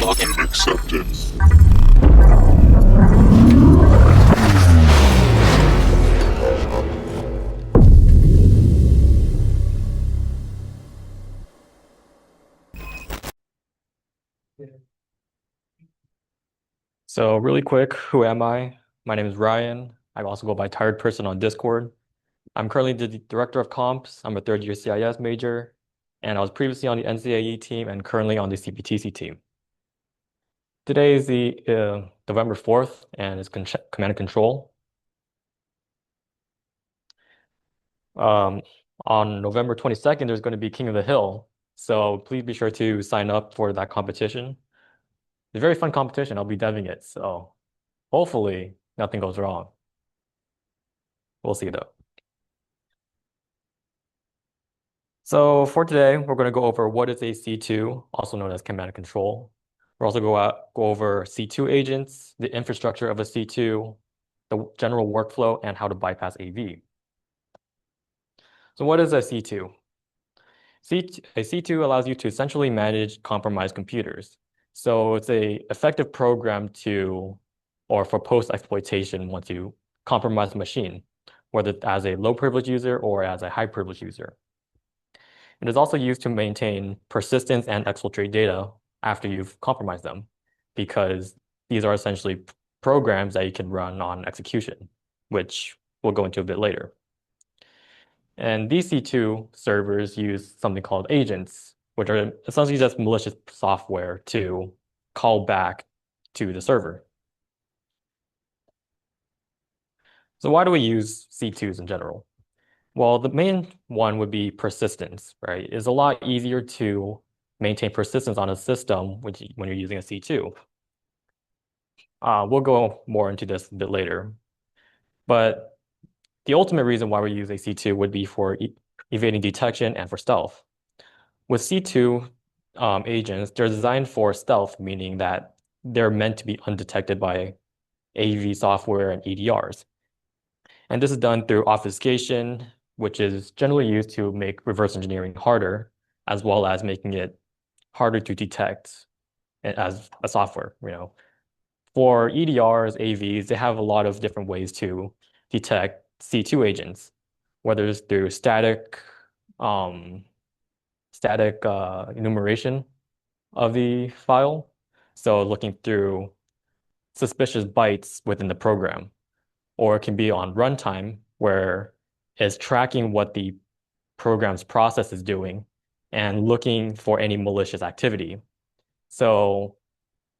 Login accepted. So really quick, who am I? My name is Ryan. I also go by Tired Person on Discord. I'm currently the director of comps. I'm a third year CIS major, and I was previously on the NCAE team and currently on the CPTC team. Today is the November 4th, and it's command and control. Um, on November 22nd, there's going to be King of the Hill, so please be sure to sign up for that competition. It's a very fun competition. I'll be deving it, so hopefully nothing goes wrong. We'll see though. So for today, we're going to go over what is a C2, also known as command and control. We're also go over C2 agents, the infrastructure of a C2, the general workflow, and how to bypass AV. So what is a C2? A C2 allows you to essentially manage compromised computers. So it's a effective program or for post-exploitation once you compromise the machine, whether as a low privilege user or as a high privilege user. It is also used to maintain persistence and exfiltrate data after you've compromised them, because these are essentially programs that you can run on execution, which we'll go into a bit later. And these C2 servers use something called agents, which are essentially just malicious software to call back to the server. So why do we use C2s in general? Well, the main one would be persistence, right? It's a lot easier to maintain persistence on a system when you're using a C2. We'll go more into this a bit later. But the ultimate reason why we use a C2 would be for evading detection and for stealth. With C2 agents, they're designed for stealth, meaning that they're meant to be undetected by AV software and EDRs. And this is done through obfuscation, which is generally used to make reverse engineering harder, as well as making it harder to detect as a software. For EDRs, AVs, they have a lot of different ways to detect C2 agents, whether it's through um, static enumeration of the file. So looking through suspicious bytes within the program, or it can be on runtime where it's tracking what the program's process is doing and looking for any malicious activity. So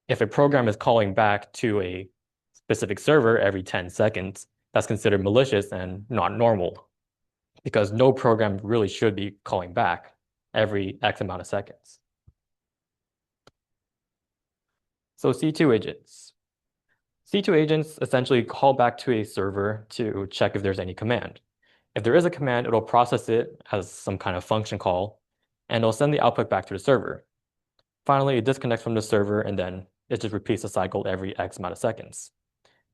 if a program is calling back to a specific server every 10 seconds, that's considered malicious and not normal, because no program really should be calling back every X amount of seconds. So C2 agents. C2 agents essentially call back to a server to check if there's any command. If there is a command, it'll process it as some kind of function call, and it'll send the output back to the server. Finally, it disconnects from the server, and then it just repeats the cycle every X amount of seconds.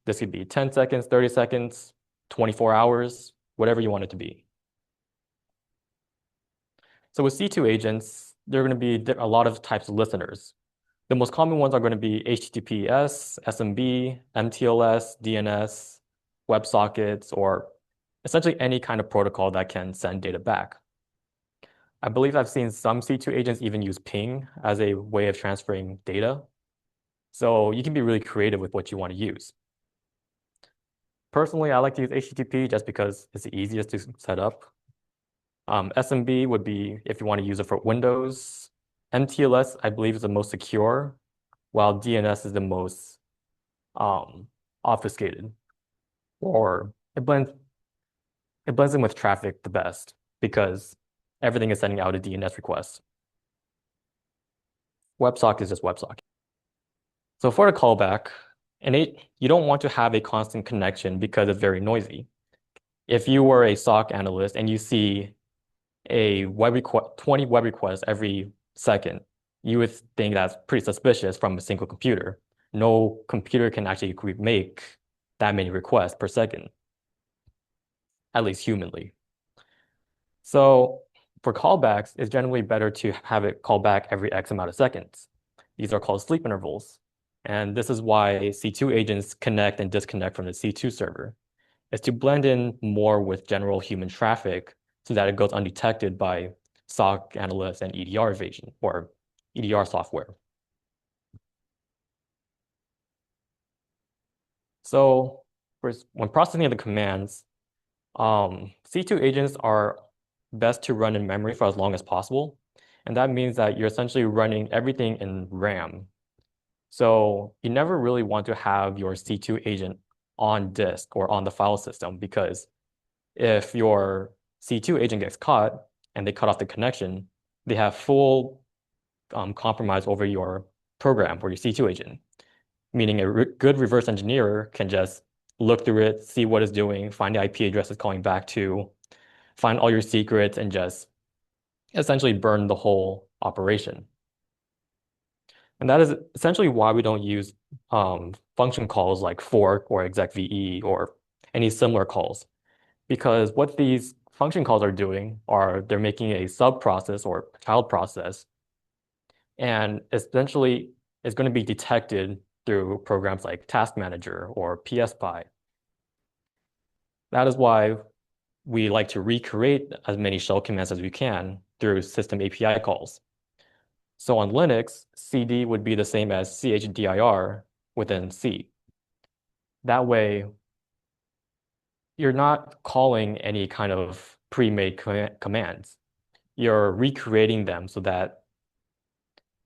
This could be 10 seconds, 30 seconds, 24 hours, whatever you want it to be. So with C2 agents, there are going to be a lot of types of listeners. The most common ones are going to be HTTPS, SMB, MTLS, DNS, WebSockets, or essentially any kind of protocol that can send data back. I believe I've seen some C2 agents even use ping as a way of transferring data. So you can be really creative with what you want to use. Personally, I like to use HTTP just because it's the easiest to set up. SMB would be if you want to use it for Windows. MTLS, I believe, is the most secure, while DNS is the most obfuscated, or it blends in with traffic the best because everything is sending out a DNS request. WebSocket is just WebSocket. So for the callback, you don't want to have a constant connection because it's very noisy. If you were a SOC analyst and you see 20 web requests every second, you would think that's pretty suspicious from a single computer. No computer can actually make that many requests per second, at least humanly. So for callbacks, it's generally better to have it call back every X amount of seconds. These are called sleep intervals. And this is why C2 agents connect and disconnect from the C2 server. It's to blend in more with general human traffic so that it goes undetected by SOC analysts and EDR evasion or EDR software. So when processing the commands, C2 agents are best to run in memory for as long as possible. And that means that you're essentially running everything in RAM. So you never really want to have your C2 agent on disk or on the file system, because if your C2 agent gets caught and they cut off the connection, they have full compromise over your program or your C2 agent, meaning a good reverse engineer can just look through it, see what it's doing, find the IP address it's calling back to, find all your secrets, and just essentially burn the whole operation. And that is essentially why we don't use function calls like fork or execve or any similar calls. Because what these function calls are doing are they're making a sub process or child process, and essentially it's going to be detected through programs like Task Manager or PSPy. That is why we like to recreate as many shell commands as we can through system API calls. So on Linux, CD would be the same as chdir within C. That way, you're not calling any kind of pre-made commands. You're recreating them so that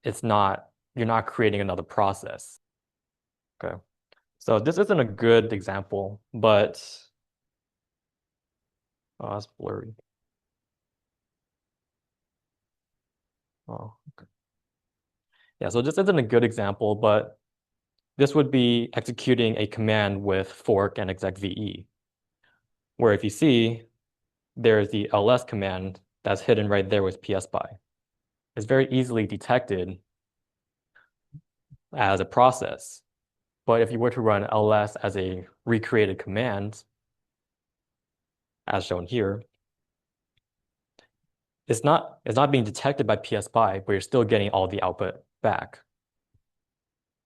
you're not creating another process. Okay. So this isn't a good example, but it's blurry. Oh, okay. Yeah, so this isn't a good example, but this would be executing a command with fork and execve, where if you see, there's the ls command that's hidden right there with PSPy. It's very easily detected as a process. But if you were to run ls as a recreated command, as shown here, it's not being detected by PSPy, but you're still getting all the output back.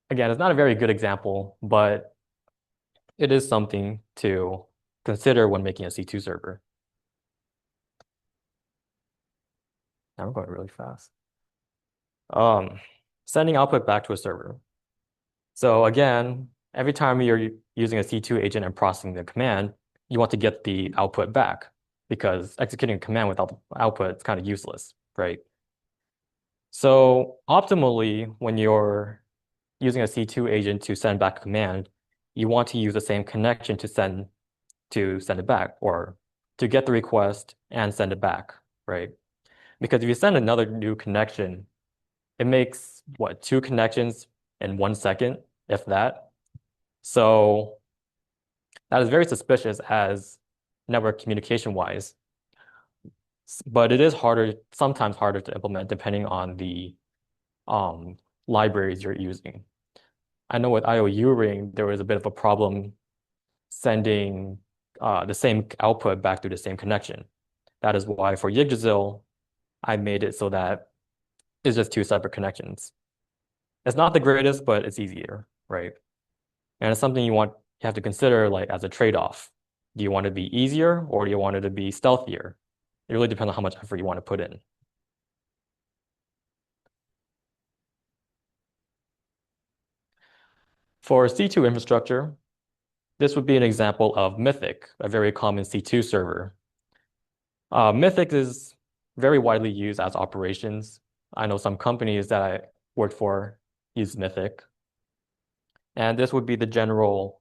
Again, it's not a very good example, but it is something to consider when making a C2 server. Now I'm going really fast. Sending output back to a server. So again, every time you're using a C2 agent and processing the command, you want to get the output back, because executing a command without the output is kind of useless, right? So optimally, when you're using a C2 agent to send back a command, you want to use the same connection to send it back, or to get the request and send it back, right? Because if you send another new connection, it makes what, 2 connections in 1 second, if that. So that is very suspicious as network communication wise, but it is sometimes harder to implement depending on the libraries you're using. I know with IOU ring, there was a bit of a problem sending the same output back through the same connection. That is why for Yggdrasil, I made it so that it's just 2 separate connections. It's not the greatest, but it's easier, right? And it's something you have to consider like as a trade-off. Do you want to be easier or do you want it to be stealthier? It really depends on how much effort you want to put in. For C2 infrastructure, this would be an example of Mythic, a very common C2 server. Mythic is very widely used as operations. I know some companies that I worked for use Mythic. And this would be the general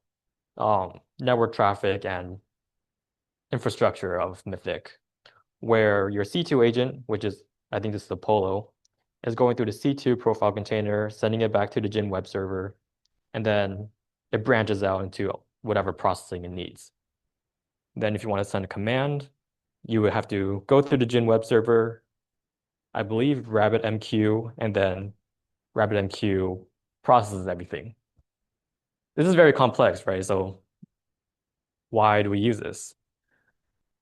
network traffic and infrastructure of Mythic, where your C2 agent, which is, I think this is Apollo, is going through the C2 profile container, sending it back to the Gin web server, and then it branches out into whatever processing it needs. Then if you want to send a command, you would have to go through the Gin web server, I believe RabbitMQ, and then RabbitMQ processes everything. This is very complex, right? So why do we use this?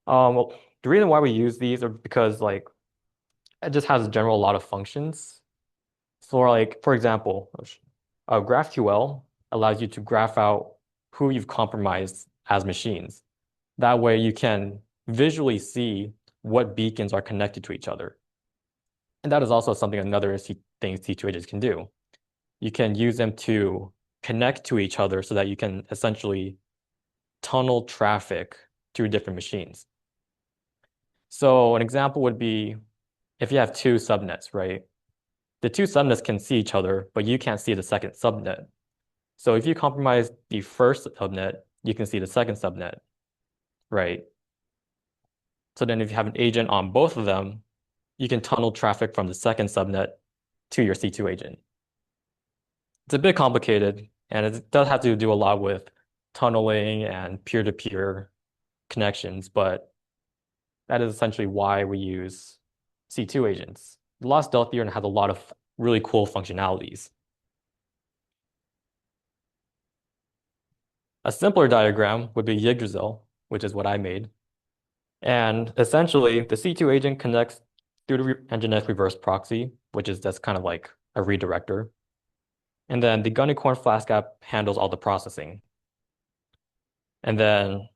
Well, the reason why we use these are because like it just has a general lot of functions. So like, for example, GraphQL allows you to graph out who you've compromised as machines. That way you can visually see what beacons are connected to each other. And that is also something another thing C2 agents can do. You can use them to connect to each other so that you can essentially tunnel traffic through different machines. So an example would be if you have two subnets, right? The two subnets can see each other, but you can't see the second subnet. So if you compromise the first subnet, you can see the second subnet, right? So then if you have an agent on both of them, you can tunnel traffic from the second subnet to your C2 agent. It's a bit complicated, and it does have to do a lot with tunneling and peer-to-peer connections, but that is essentially why we use C2 agents. The Lost Delphi has a lot of really cool functionalities. A simpler diagram would be Yggdrasil, which is what I made. And essentially, the C2 agent connects through the Nginx reverse proxy, which is just kind of like a redirector. And then the Gunicorn Flask app handles all the processing. And then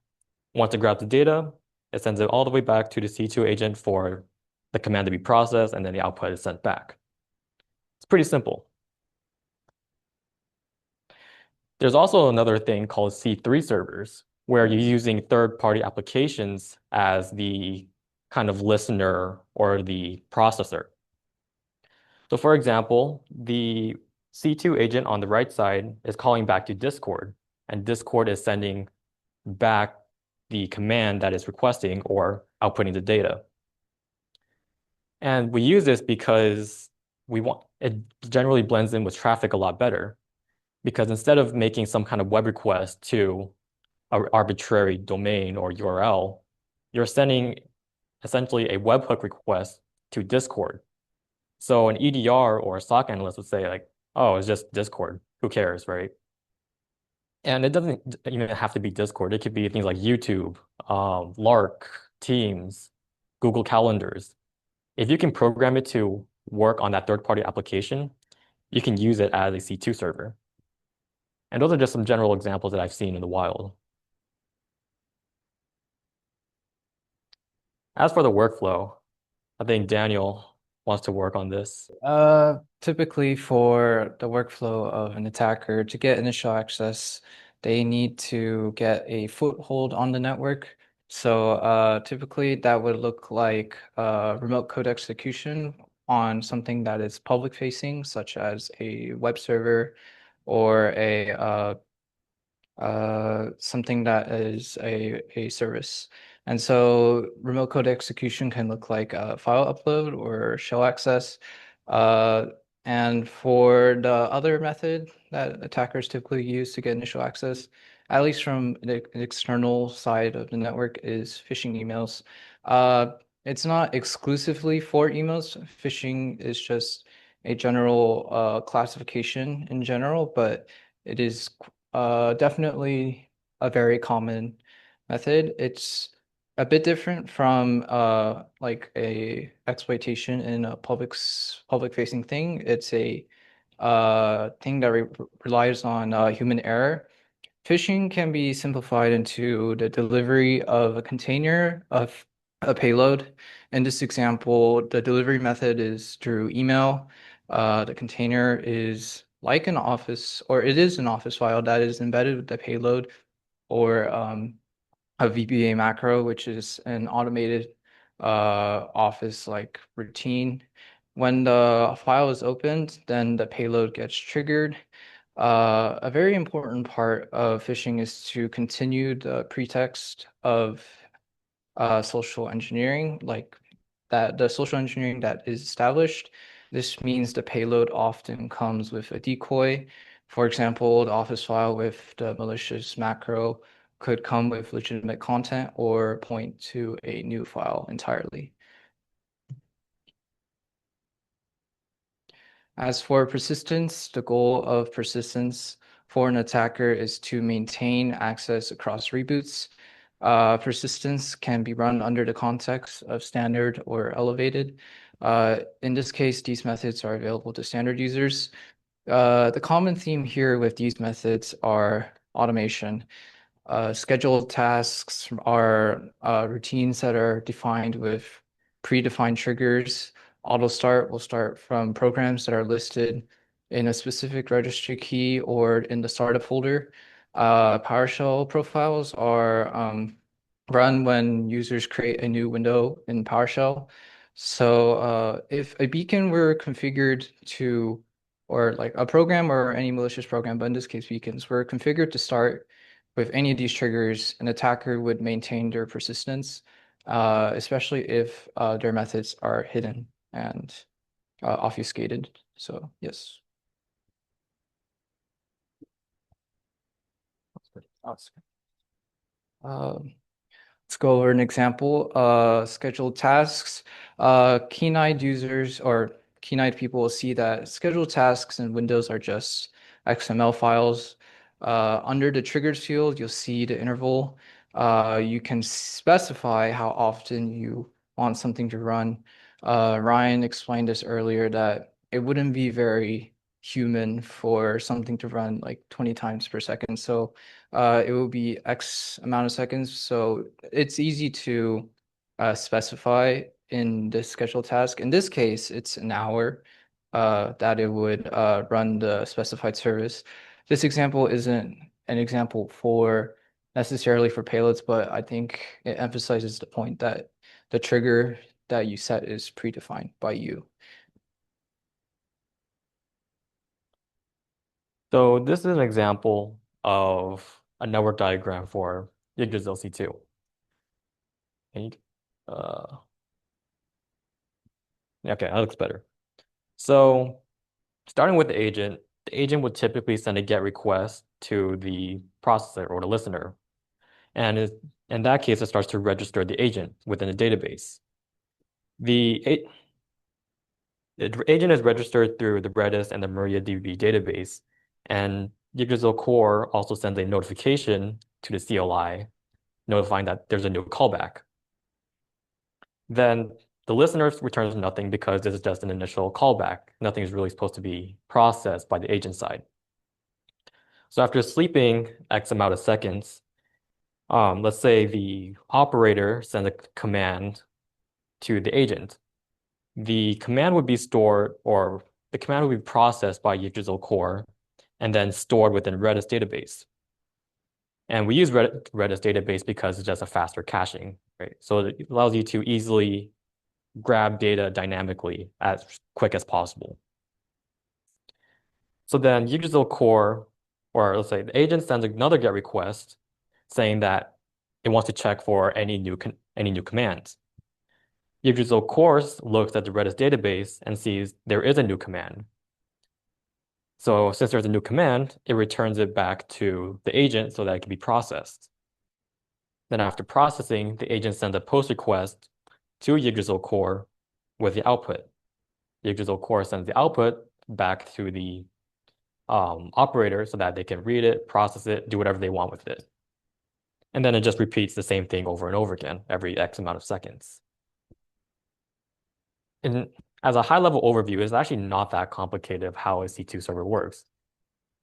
once it grabs the data, it sends it all the way back to the C2 agent for the command to be processed, and then the output is sent back. It's pretty simple. There's also another thing called C3 servers, where you're using third-party applications as the kind of listener or the processor. So for example, the C2 agent on the right side is calling back to Discord, and Discord is sending back the command that is requesting or outputting the data. And we use this because it generally blends in with traffic a lot better. Because instead of making some kind of web request to an arbitrary domain or URL, you're sending essentially a webhook request to Discord. So an EDR or a SOC analyst would say like, oh, it's just Discord. Who cares, right? And it doesn't even have to be Discord. It could be things like YouTube, Lark, Teams, Google Calendars. If you can program it to work on that third-party application, you can use it as a C2 server. And those are just some general examples that I've seen in the wild. As for the workflow, I think Daniel wants to work on this. Typically for the workflow of an attacker to get initial access, they need to get a foothold on the network. So typically that would look like remote code execution on something that is public facing, such as a web server or a something that is a service. And so remote code execution can look like a file upload or shell access. Uh, and for the other method that attackers typically use to get initial access, at least from the external side of the network, is phishing emails. It's not exclusively for emails. Phishing is just a general classification in general, but it is definitely a very common method. It's a bit different from like a exploitation in a public facing thing. It's a thing that relies on human error. Phishing can be simplified into the delivery of a container of a payload. In this example, the delivery method is through email. The container is like an Office, or it is an Office file that is embedded with the payload, or a VBA macro, which is an automated Office like routine. When the file is opened, then the payload gets triggered. A very important part of phishing is to continue the pretext of social engineering, like that the social engineering that is established. This means the payload often comes with a decoy. For example, the Office file with the malicious macro could come with legitimate content or point to a new file entirely. As for persistence, the goal of persistence for an attacker is to maintain access across reboots. Persistence can be run under the context of standard or elevated. In this case, these methods are available to standard users. The common theme here with these methods are automation. Scheduled tasks are routines that are defined with predefined triggers. Auto start will start from programs that are listed in a specific registry key or in the startup folder. PowerShell profiles are run when users create a new window in PowerShell. So if a beacon were configured to, or like a program or any malicious program, but in this case beacons, were configured to start with any of these triggers, an attacker would maintain their persistence, especially if their methods are hidden and obfuscated. So yes. Um, Let's go over an example. Scheduled tasks. Keen-eyed users or keen-eyed people will see that scheduled tasks in Windows are just XML files. Under the triggers field, you'll see the interval. You can specify how often you want something to run. Ryan explained this earlier that it wouldn't be very human for something to run like 20 times per second. So it will be X amount of seconds. So it's easy to specify in the scheduled task. In this case, it's an hour that it would run the specified service. This example isn't an example for necessarily for payloads, but I think it emphasizes the point that the trigger that you set is predefined by you. So this is an example of a network diagram for Yggdrasil C2. And okay, that looks better. So starting with the agent would typically send a GET request to the processor or the listener. And in that case, it starts to register the agent within the database. The agent is registered through the Redis and the MariaDB database, and Yggdrasil core also sends a notification to the CLI, notifying that there's a new callback. Then the listener returns nothing because this is just an initial callback. Nothing is really supposed to be processed by the agent side. So after sleeping X amount of seconds, let's say the operator sends a command to the agent. The command would be stored, or the command would be processed by Yggdrasil core and then stored within Redis database. And we use Redis database because it's just a faster caching, right? So it allows you to easily grab data dynamically as quick as possible. So then Yggdrasil core, or let's say the agent sends another GET request saying that it wants to check for any new commands. Yggdrasil core looks at the Redis database and sees there is a new command. So since there's a new command, it returns it back to the agent so that it can be processed. Then after processing, the agent sends a post request to Yggdrasil core with the output. Yggdrasil core sends the output back to the operator so that they can read it, process it, do whatever they want with it. And then it just repeats the same thing over and over again every X amount of seconds. And as a high-level overview, it's actually not that complicated of how a C2 server works.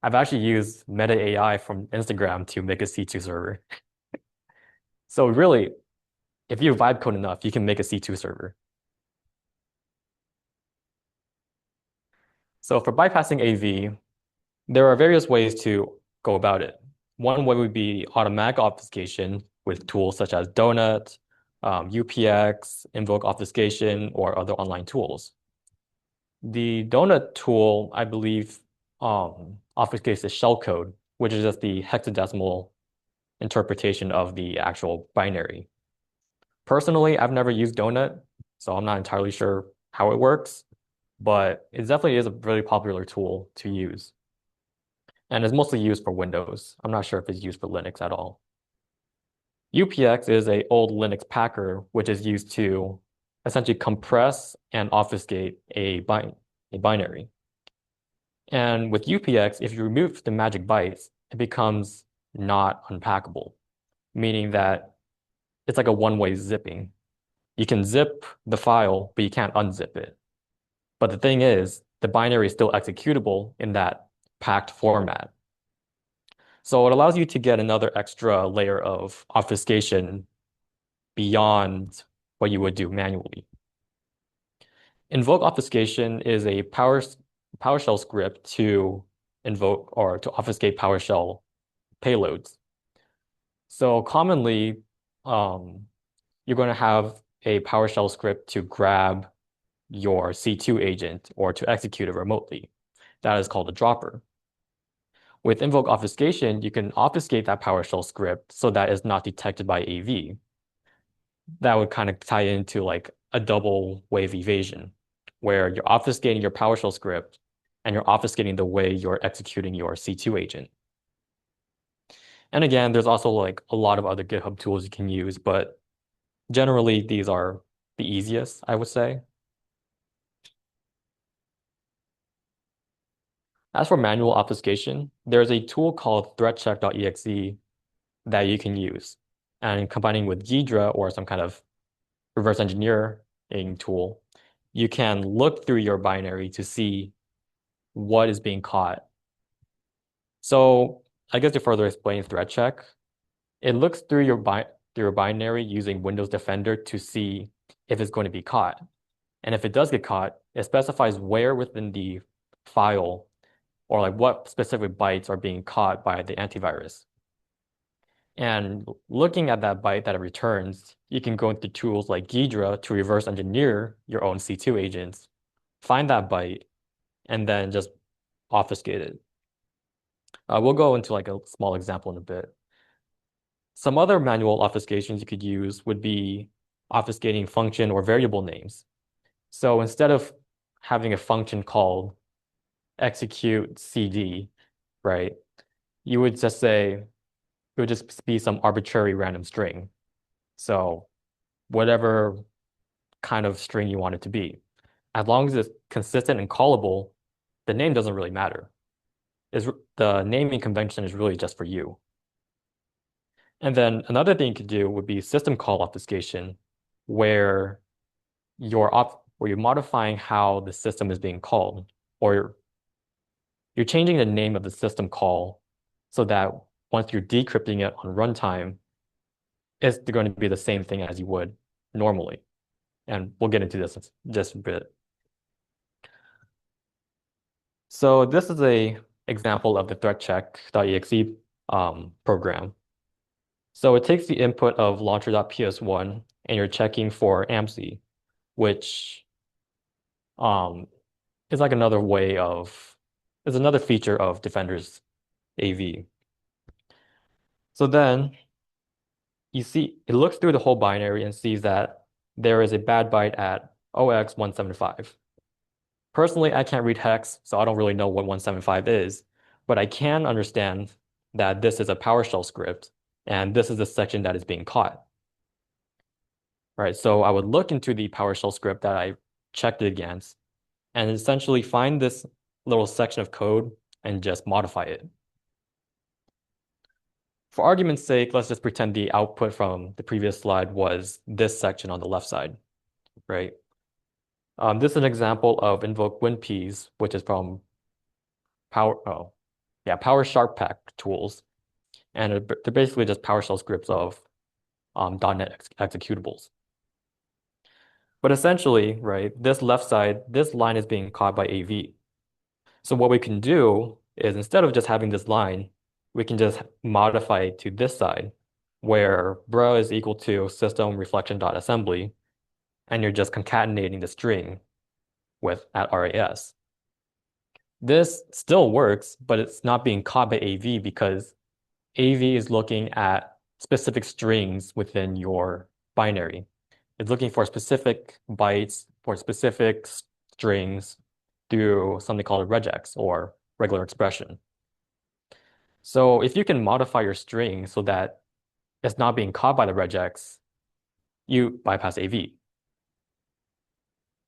I've actually used Meta AI from Instagram to make a C2 server. So really, if you vibe code enough, you can make a C2 server. So for bypassing AV, there are various ways to go about it. One way would be automatic obfuscation with tools such as Donut, UPX, Invoke obfuscation, or other online tools. The Donut tool, I believe, obfuscates the shellcode, which is just the hexadecimal interpretation of the actual binary. Personally, I've never used Donut, so I'm not entirely sure how it works, but it definitely is a really popular tool to use. And it's mostly used for Windows. I'm not sure if it's used for Linux at all. UPX is an old Linux packer, which is used to essentially compress and obfuscate a binary. And with UPX, if you remove the magic bytes, it becomes not unpackable, meaning that it's like a one-way zipping. You can zip the file, but you can't unzip it. But the thing is, the binary is still executable in that packed format. So it allows you to get another extra layer of obfuscation beyond what you would do manually. Invoke obfuscation is a PowerShell script to invoke or to obfuscate PowerShell payloads. So commonly, um, you're going to have a PowerShell script to grab your C2 agent or to execute it remotely. That is called a dropper. With invoke obfuscation, you can obfuscate that PowerShell script so that it's not detected by AV. That would kind of tie into like a double wave evasion, where you're obfuscating your PowerShell script and you're obfuscating the way you're executing your C2 agent. And again, there's also like a lot of other GitHub tools you can use, but generally these are the easiest, I would say. As for manual obfuscation, there's a tool called threatcheck.exe that you can use. And combining with Ghidra or some kind of reverse engineering tool, you can look through your binary to see what is being caught. So I guess to further explain threat check, it looks through your binary using Windows Defender to see if it's going to be caught. And if it does get caught, it specifies where within the file or like what specific bytes are being caught by the antivirus. And looking at that byte that it returns, you can go into tools like Ghidra to reverse engineer your own C2 agents, find that byte, and then just obfuscate it. We'll go into like a small example in a bit. Some other manual obfuscations you could use would be obfuscating function or variable names. So instead of having a function called execute CD, right, you would just say, it would just be some arbitrary random string. So whatever kind of string you want it to be. As long as it's consistent and callable, the name doesn't really matter. The naming convention is really just for you. And then another thing you could do would be system call obfuscation, where you're modifying how the system is being called, or you're changing the name of the system call so that once you're decrypting it on runtime, it's going to be the same thing as you would normally. And we'll get into this in just a bit. So this is a example of the threatcheck.exe program. So it takes the input of launcher.ps1 and you're checking for AMSI, which is like is another feature of Defender's AV. So then you see, it looks through the whole binary and sees that there is a bad byte at 0x175. Personally, I can't read hex, so I don't really know what 175 is, but I can understand that this is a PowerShell script, and this is the section that is being caught. Right, so I would look into the PowerShell script that I checked it against, and essentially find this little section of code and just modify it. For argument's sake, let's just pretend the output from the previous slide was this section on the left side, right? This is an example of invoke WinPs, which is from PowerSharpPack tools. And they're basically just PowerShell scripts of .NET executables. But essentially, right, this left side, this line is being caught by AV. So what we can do is instead of just having this line, we can just modify it to this side, where bro is equal to system reflection.assembly, and you're just concatenating the string with at RAS. This still works, but it's not being caught by AV because AV is looking at specific strings within your binary. It's looking for specific bytes for specific strings through something called a regex or regular expression. So if you can modify your string so that it's not being caught by the regex, you bypass AV.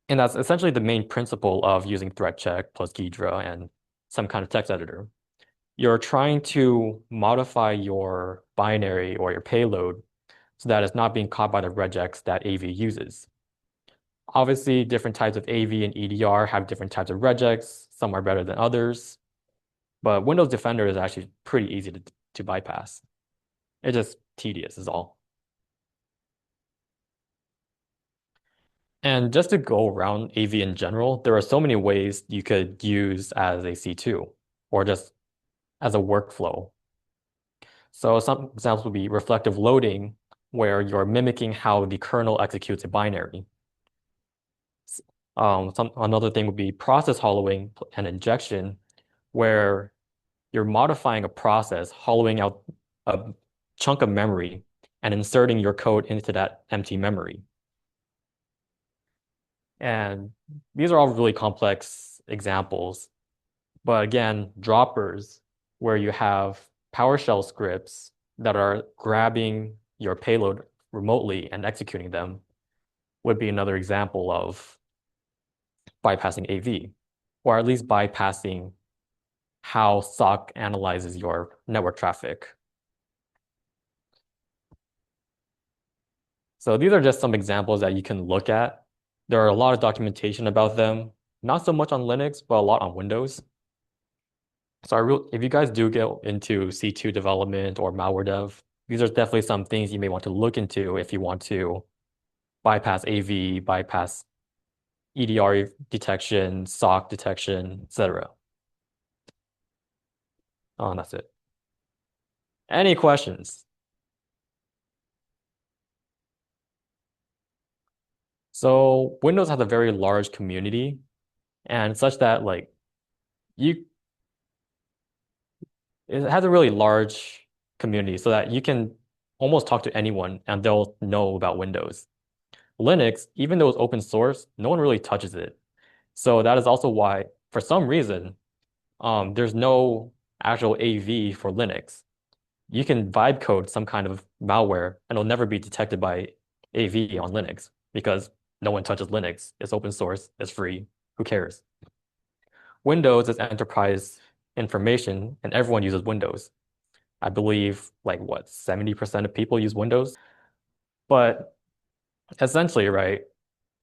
And that's essentially the main principle of using threat check plus Ghidra and some kind of text editor. You're trying to modify your binary or your payload so that it's not being caught by the regex that AV uses. Obviously, different types of AV and EDR have different types of regex. Some are better than others, but Windows Defender is actually pretty easy to bypass. It's just tedious is all. And just to go around AV in general, there are so many ways you could use as a C2 or just as a workflow. So some examples would be reflective loading, where you're mimicking how the kernel executes a binary. Another thing would be process hollowing and injection, where you're modifying a process, hollowing out a chunk of memory and inserting your code into that empty memory. And these are all really complex examples. But again, droppers, where you have PowerShell scripts that are grabbing your payload remotely and executing them, would be another example of bypassing AV, or at least bypassing how SOC analyzes your network traffic. So these are just some examples that you can look at. There are a lot of documentation about them, not so much on Linux, but a lot on Windows. So if you guys do get into C2 development or malware dev, these are definitely some things you may want to look into if you want to bypass AV, bypass EDR detection, SOC detection, etc. Oh, and that's it. Any questions? So Windows has a very large community, and such that like you it has a really large community so that you can almost talk to anyone and they'll know about Windows. Linux, even though it's open source, no one really touches it. So that is also why, for some reason, there's no actual AV for Linux. You can vibe code some kind of malware and it'll never be detected by AV on Linux because no one touches Linux. It's open source, it's free. Who cares? Windows is enterprise information and everyone uses Windows. I believe like what, 70% of people use Windows. But essentially, right,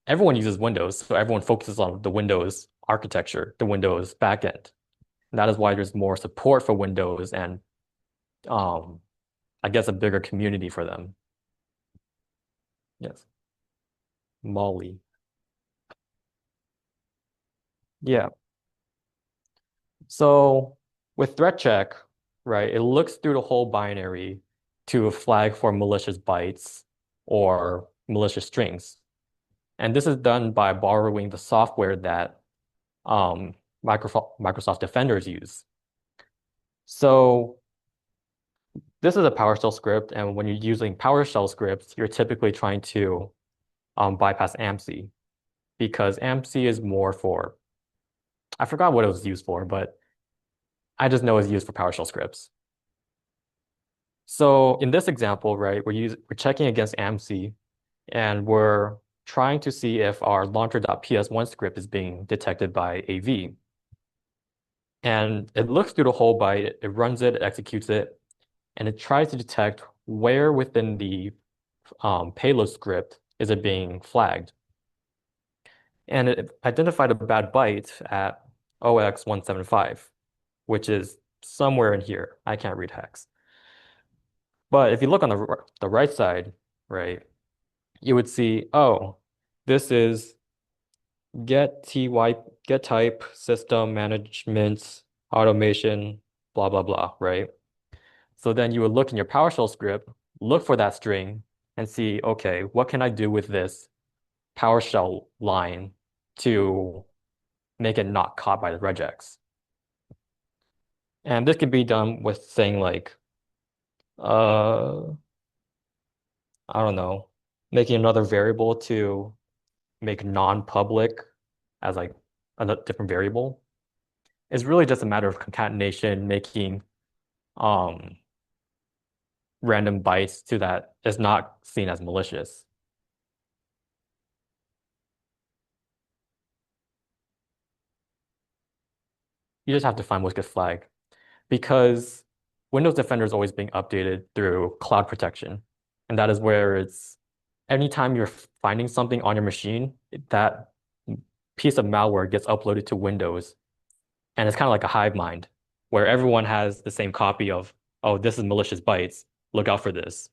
everyone uses Windows, so everyone focuses on the Windows architecture, the Windows backend. And that is why there's more support for Windows and um, I guess a bigger community for them. Yes. Molly. Yeah. So with threat check, right, it looks through the whole binary to flag for malicious bytes or malicious strings. And this is done by borrowing the software that Microsoft Defenders use. So this is a PowerShell script, and when you're using PowerShell scripts, you're typically trying to bypass AMSI because AMSI is more for, I forgot what it was used for, but I just know it's used for PowerShell scripts. So in this example, right, we're checking against AMSI, and we're trying to see if our launcher.ps1 script is being detected by AV. And it looks through the whole byte, it runs it, it executes it, and it tries to detect where within the payload script is it being flagged. And it identified a bad byte at 0x175, which is somewhere in here. I can't read hex. But if you look on the right side, right, you would see, oh, this is get type system management automation, blah, blah, blah, right? So then you would look in your PowerShell script, look for that string and see, okay, what can I do with this PowerShell line to make it not caught by the regex? And this can be done with saying like, I don't know, making another variable to make non-public as like a different variable. It's really just a matter of concatenation, making um, random bytes to that is not seen as malicious. You just have to find what gets flagged because Windows Defender is always being updated through cloud protection. And that is where it's anytime you're finding something on your machine, that piece of malware gets uploaded to Windows. And it's kind of like a hive mind where everyone has the same copy of, oh, this is malicious bytes. Look out for this.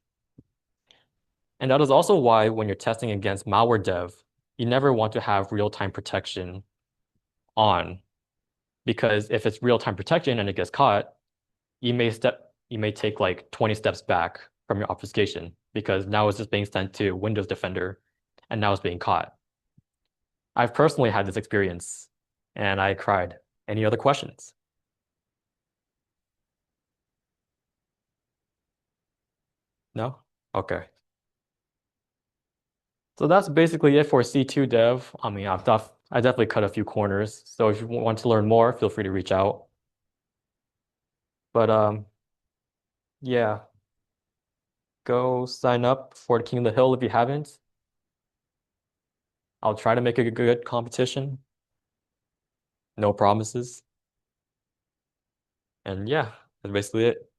And that is also why when you're testing against malware dev, you never want to have real-time protection on, because if it's real-time protection and it gets caught, you may take like 20 steps back from your obfuscation because now it's just being sent to Windows Defender and now it's being caught. I've personally had this experience and I cried. Any other questions? No? Okay. So that's basically it for C2 dev. I mean, I definitely cut a few corners. So if you want to learn more, feel free to reach out. But yeah, go sign up for King of the Hill if you haven't. I'll try to make a good competition. No promises. And yeah, that's basically it.